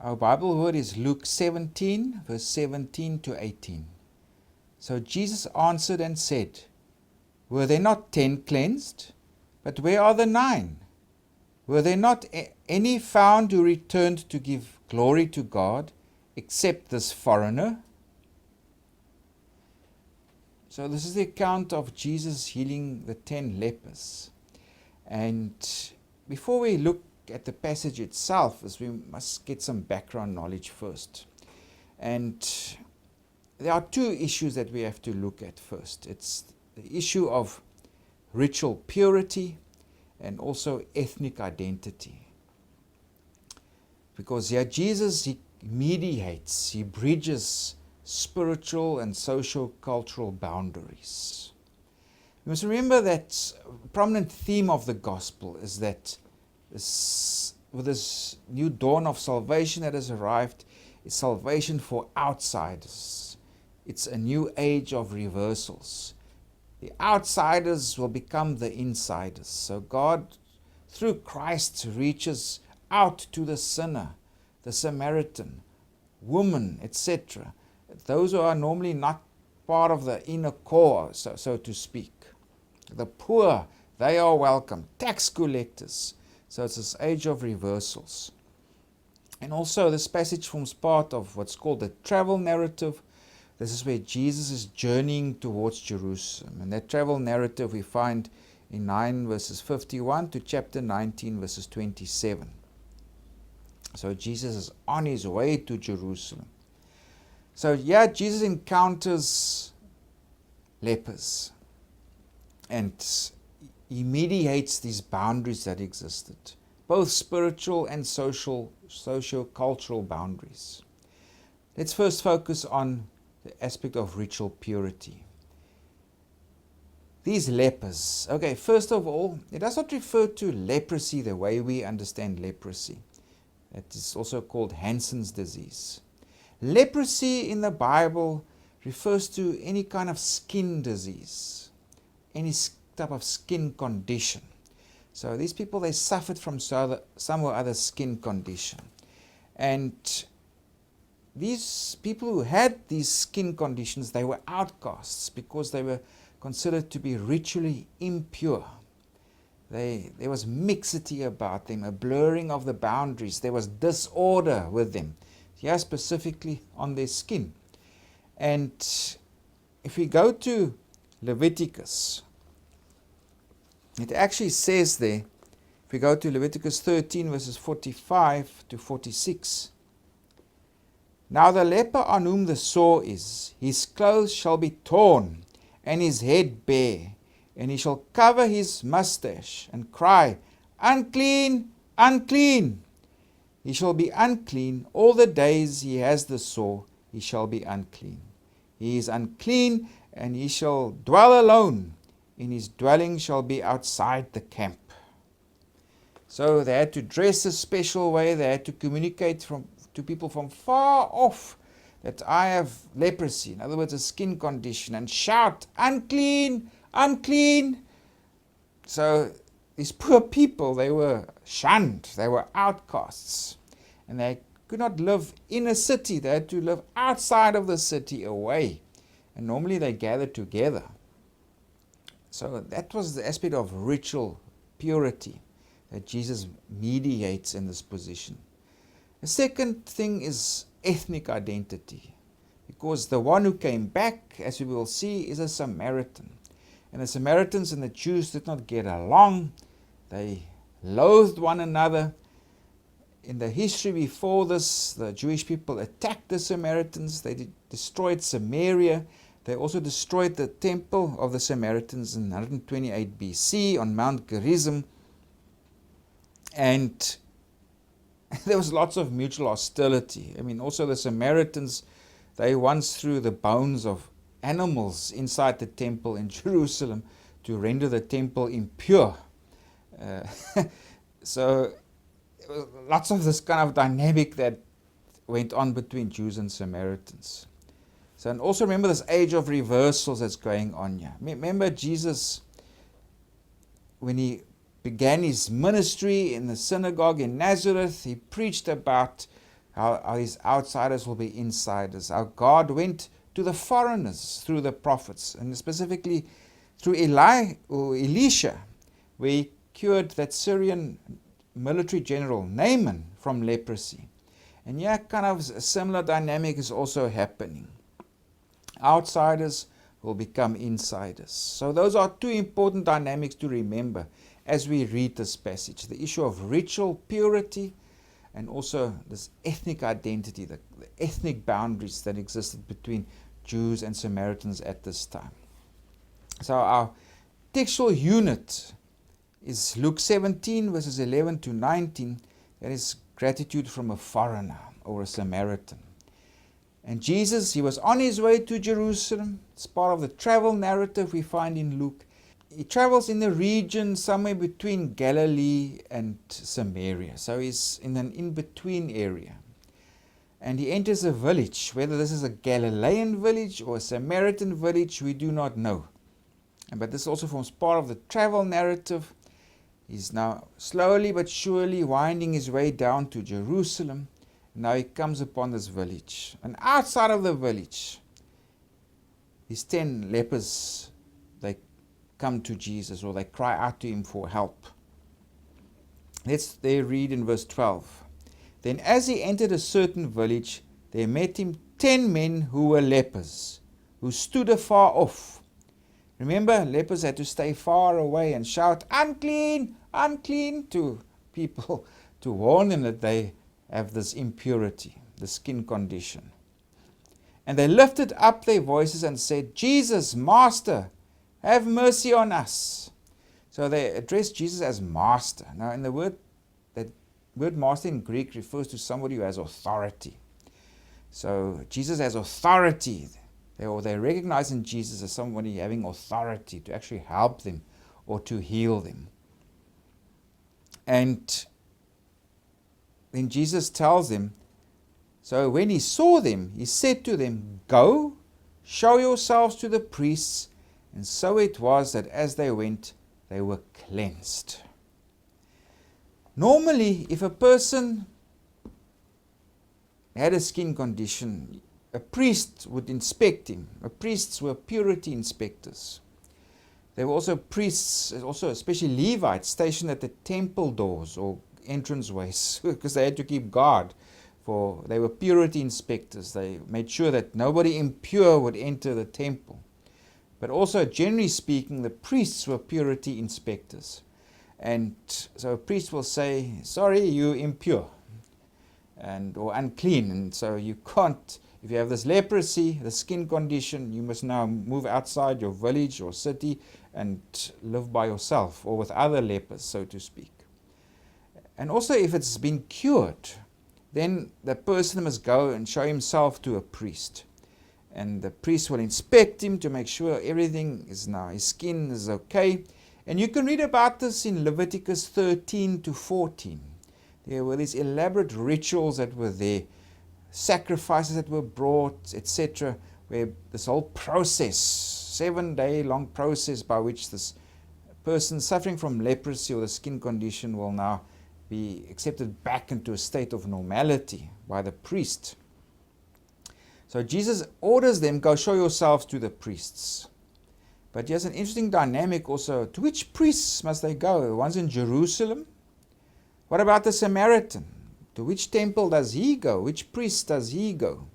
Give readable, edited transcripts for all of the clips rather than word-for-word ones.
Our Bible word is Luke 17, verse 17 to 18. So Jesus answered and said, Were there not 10 cleansed? But where are the 9? Were there not any found who returned to give glory to God, except this foreigner? So this is the account of Jesus healing the 10 lepers. And before we look at the passage itself, as we must get some background knowledge first. And there are two issues that we have to look at first. It's the issue of ritual purity and also ethnic identity. Because here Jesus, he mediates, he bridges spiritual and social-cultural boundaries. You must remember that a prominent theme of the gospel is that with this new dawn of salvation that has arrived, it's salvation for outsiders. It's a new age of reversals. The outsiders will become the insiders. So God, through Christ, reaches out to the sinner, the Samaritan, woman, etc. Those who are normally not part of the inner core, so to speak. The poor, they are welcome. Tax collectors. So it's this age of reversals. And also this passage forms part of what's called the travel narrative. This is where Jesus is journeying towards Jerusalem. And that travel narrative we find in 9 verses 51 to chapter 19 verses 27. So Jesus is on his way to Jerusalem. So Jesus encounters lepers. And he mediates these boundaries that existed, both spiritual and socio-cultural boundaries. Let's first focus on the aspect of ritual purity. These lepers, okay, first of all, it does not refer to leprosy the way we understand leprosy. That is also called Hansen's disease. Leprosy in the Bible refers to any kind of skin disease, any type of skin condition. So these people, they suffered from some or other skin condition. And these people who had these skin conditions, they were outcasts because they were considered to be ritually impure. There was mixity about them, a blurring of the boundaries. There was disorder with them, specifically on their skin. And if we go to Leviticus, it actually says there, if we go to Leviticus 13 verses 45 to 46, Now the leper on whom the sore is, his clothes shall be torn, and his head bare, and he shall cover his mustache, and cry, Unclean, unclean! He shall be unclean all the days he has the sore, he shall be unclean. He is unclean, and he shall dwell alone, and his dwelling shall be outside the camp. So they had to dress a special way, they had to communicate to people from far off that I have leprosy, in other words a skin condition, and shout, Unclean, unclean! So these poor people, they were shunned, they were outcasts, and they could not live in a city, they had to live outside of the city, away, and normally they gathered together. So that was the aspect of ritual purity that Jesus mediates in this position. The second thing is ethnic identity, because the one who came back, as we will see, is a Samaritan. And the Samaritans and the Jews did not get along. They loathed one another. In the history before this, the Jewish people attacked the Samaritans. They destroyed Samaria. They also destroyed the temple of the Samaritans in 128 BC on Mount Gerizim. And there was lots of mutual hostility. I mean, also the Samaritans, they once threw the bones of animals inside the temple in Jerusalem to render the temple impure. So there was lots of this kind of dynamic that went on between Jews and Samaritans. So, and also remember this age of reversals that's going on here. Remember Jesus, when he began his ministry in the synagogue in Nazareth, he preached about how these outsiders will be insiders, how God went to the foreigners through the prophets, and specifically through Elisha, where he cured that Syrian military general Naaman from leprosy. And yeah, kind of a similar dynamic is also happening. Outsiders will become insiders. So those are two important dynamics to remember as we read this passage. The issue of ritual purity and also this ethnic identity, the ethnic boundaries that existed between Jews and Samaritans at this time. So our textual unit is Luke 17 verses 11 to 19. That is gratitude from a foreigner or a Samaritan. And Jesus, he was on his way to Jerusalem. It's part of the travel narrative we find in Luke. He travels in the region somewhere between Galilee and Samaria. So he's in an in-between area. And he enters a village. Whether this is a Galilean village or a Samaritan village, we do not know. But this also forms part of the travel narrative. He's now slowly but surely winding his way down to Jerusalem. Now he comes upon this village. And outside of the village, these 10 lepers, they come to Jesus, or they cry out to him for help. Let's read in verse 12. Then as he entered a certain village, there met him 10 men who were lepers, who stood afar off. Remember, lepers had to stay far away and shout, "Unclean, unclean," to people to warn them that they have this impurity, the skin condition. And they lifted up their voices and said, "Jesus, Master, have mercy on us." So they addressed Jesus as Master. Now in the word master in Greek refers to somebody who has authority. So Jesus has authority. They recognize in Jesus as somebody having authority to actually help them or to heal them. And then Jesus tells them, so when he saw them, he said to them, "Go, show yourselves to the priests." And so it was that as they went, they were cleansed. Normally, if a person had a skin condition, a priest would inspect him. Priests were purity inspectors. There were also priests, also especially Levites, stationed at the temple doors or entranceways because they had to keep guard. They were purity inspectors. They made sure that nobody impure would enter the temple. But also, generally speaking, the priests were purity inspectors. And so a priest will say, "Sorry, you're impure or unclean. And so you can't, if you have this leprosy, the skin condition, you must now move outside your village or city and live by yourself or with other lepers, so to speak." And also, if it's been cured, then the person must go and show himself to a priest. And the priest will inspect him to make sure everything is now, his skin is okay. And you can read about this in Leviticus 13 to 14. There were these elaborate rituals that were there, sacrifices that were brought, etc., where this whole process, 7-day long process by which this person suffering from leprosy or the skin condition will now be accepted back into a state of normality by the priest. So Jesus orders them, "Go show yourselves to the priests." But here's an interesting dynamic also. To which priests must they go? The ones in Jerusalem? What about the Samaritan? To which temple does he go? Which priest does he go?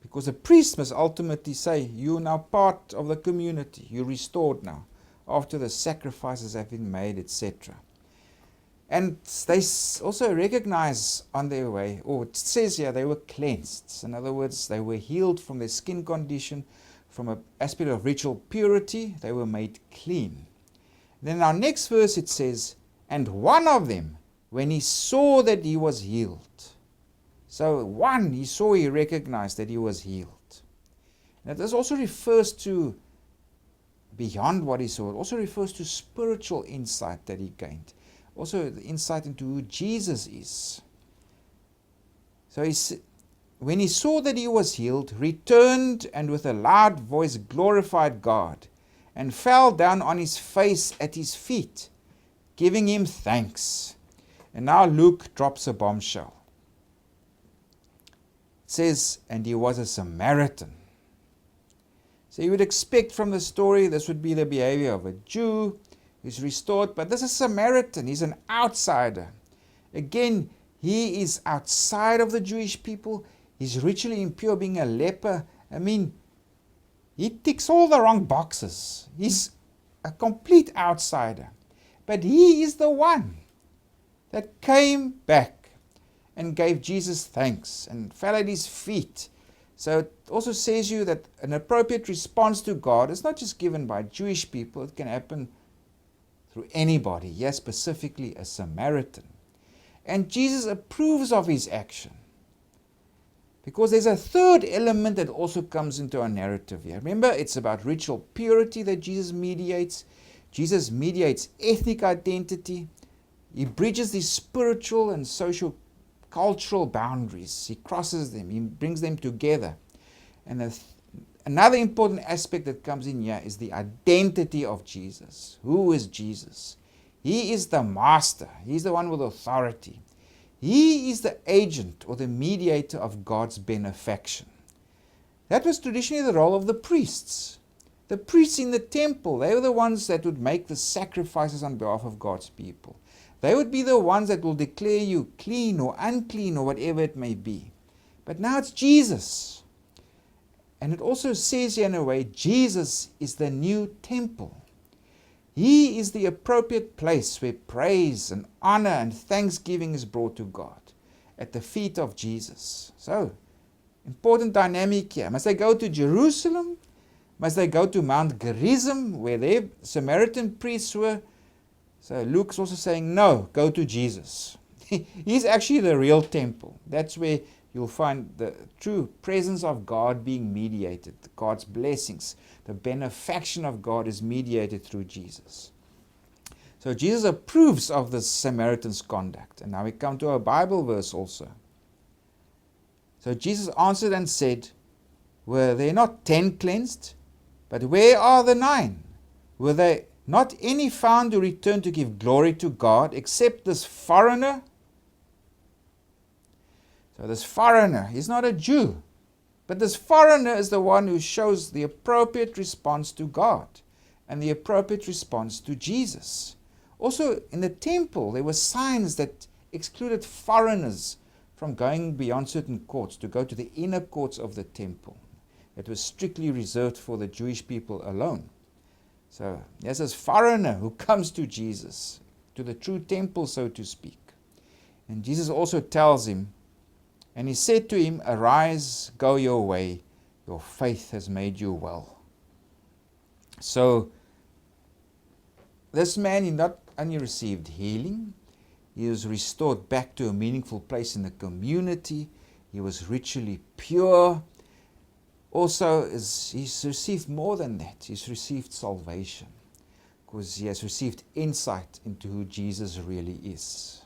Because the priest must ultimately say, "You're now part of the community. You're restored now, after the sacrifices have been made," etc. And they also recognize on their way, or it says here, they were cleansed. In other words, they were healed from their skin condition. From an aspect of ritual purity, they were made clean. Then in our next verse it says, "And one of them, when he saw that he was healed." So he recognized that he was healed. Now this also refers to beyond what he saw. It also refers to spiritual insight that he gained. Also the insight into who Jesus is. So when he saw that he was healed, returned and with a loud voice glorified God, and fell down on his face at his feet, giving him thanks. And now Luke drops a bombshell. says, and he was a Samaritan. So you would expect from the story this would be the behavior of a Jew who's restored, but this is a Samaritan. He's an outsider. Again, he is outside of the Jewish people. He's ritually impure, being a leper. I mean, he ticks all the wrong boxes. He's a complete outsider. But he is the one that came back and gave Jesus thanks and fell at his feet. So it also says you that an appropriate response to God is not just given by Jewish people. It can happen through anybody. Yes, specifically a Samaritan. And Jesus approves of his action. Because there's a third element that also comes into our narrative here. Remember, it's about ritual purity that Jesus mediates. Jesus mediates ethnic identity. He bridges these spiritual and social cultural boundaries. He crosses them. He brings them together. And another important aspect that comes in here is the identity of Jesus. Who is Jesus? He is the master. He's the one with authority. He is the agent or the mediator of God's benefaction. That was traditionally the role of the priests. The priests in the temple, they were the ones that would make the sacrifices on behalf of God's people. They would be the ones that will declare you clean or unclean or whatever it may be. But now it's Jesus. And it also says here in a way, Jesus is the new temple. He is the appropriate place where praise and honor and thanksgiving is brought to God, at the feet of Jesus. So, important dynamic here. Must they go to Jerusalem? Must they go to Mount Gerizim, where their Samaritan priests were? So Luke's also saying, no, go to Jesus. He's actually the real temple. That's where you'll find the true presence of God being mediated. God's blessings, the benefaction of God is mediated through Jesus. So Jesus approves of the Samaritan's conduct. And now we come to a Bible verse also. So Jesus answered and said, were there not 10 cleansed? But where are the 9? Were there not any found who returned to give glory to God except this foreigner? So this foreigner, he's not a Jew, but this foreigner is the one who shows the appropriate response to God and the appropriate response to Jesus. Also in the temple, there were signs that excluded foreigners from going beyond certain courts to go to the inner courts of the temple. It was strictly reserved for the Jewish people alone. So there's this foreigner who comes to Jesus, to the true temple, so to speak. And Jesus also tells him, and he said to him, arise, go your way, your faith has made you well. So this man, he not only received healing, he was restored back to a meaningful place in the community. He was ritually pure. Also, he's received more than that. He's received salvation because he has received insight into who Jesus really is.